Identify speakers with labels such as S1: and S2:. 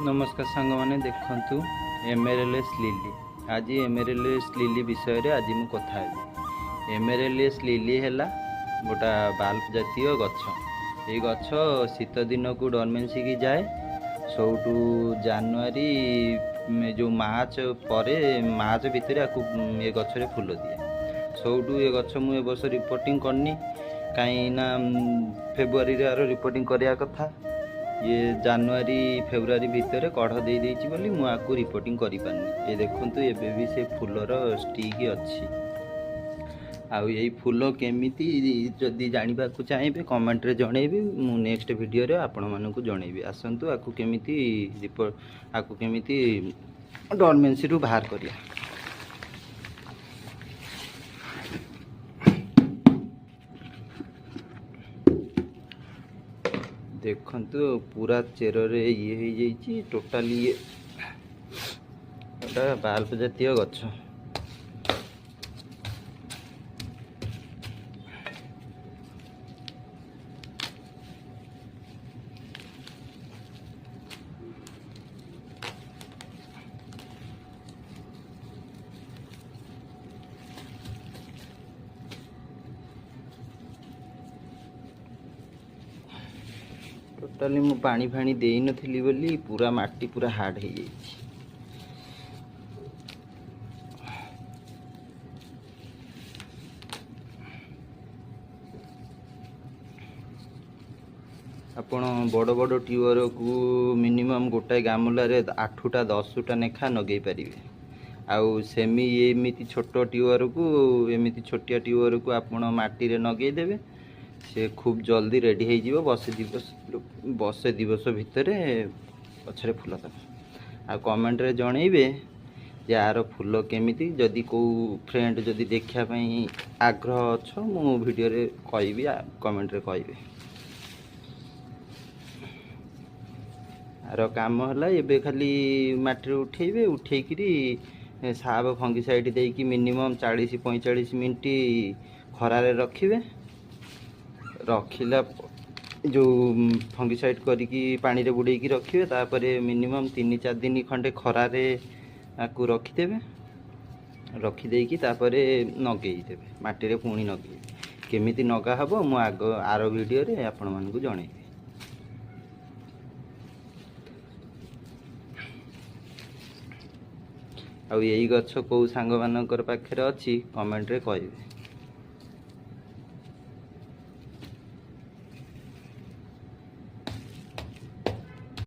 S1: नमस्कार सांग मैंने देखु एमरल्स लिली आज एमरल्स लिली विषय रे आज मु कथा हेबी। एमरल्स लिली हैला गोटा बाल्ब जातीय गछ। ये गछ शीत दिन को डरमेन्सी की जाए सौटू जानुआरी जो मार्च पर मार्च भितर ये गछरे फूल दिए सौटू ये गछ मु ए वर्ष रिपोर्टिंग करनी कहीं फेब्रुआरी रिपोर्टिंग करने कथा ये जानुआरी फेब्रुआरी भितर कढ़ दे देइछि बोली मु आकु रिपोर्टिंग करि पारनी। ये देखंतु एबे भी से फूलर स्टिक अछि आउ यही फूल केमिति जदि जानिबा को चाहेबे कमेंट रे जणेबे मु नेक्स्ट वीडियो रे आपण मानकु जणेबे। आसंतु आकु केमिति रिपोर्ट आकु केमिति डॉर्मेंसी रु बाहर करिया। देखंतु पूरा चेर रे ये हो जाइए टोटाली ये बाल्ब जातीय गछ। टोटाली मु पानी फाणी देई नथिली बोली पूरा माटी पूरा हार्ड हो जाइए। आपण बड़ बड़ ट्यूबर को मिनिमम गोटाए गामुला रे 8टा 10टा नेखा नगेई पारिबे। आउ सेमी एमिति छोट ट्यूबर को एमिति छोटिया ट्यूबर को आपण माटी रे नगेई देबे से खूब जल्दी रेडी हो जीवो। बसे दिवस भितर पछरे फूल दब आ कमेंट रे जणेबे यार फूल केमिति जदि को फ्रेंड जदि देखा पई आग्रह अछ मु वीडियो रे कहबी कमेंट रे कहबे। आर काम हला एबे खाली माटी रे उठेबे उठेकिरी साब फंगिसाइड देकी मिनिमम 40-45 मिनिट खरा रे रखिबे। रखिला जो फंगिसाइड करिकी पानी रे बुड़ेकी रखिबे तापरे मिनिमम 3-4 दिन खंडे खरा रे आकु रखिदेबे। रखी देकी तापरे नगेई देबे माटी रे पुणी नगेई केमिति नगा हबो मु आरो वीडियो रे आपण मानकु जणेबी। आ यही गछ को सांग मानकर पाखरे अछि कमेंट रे कहबे।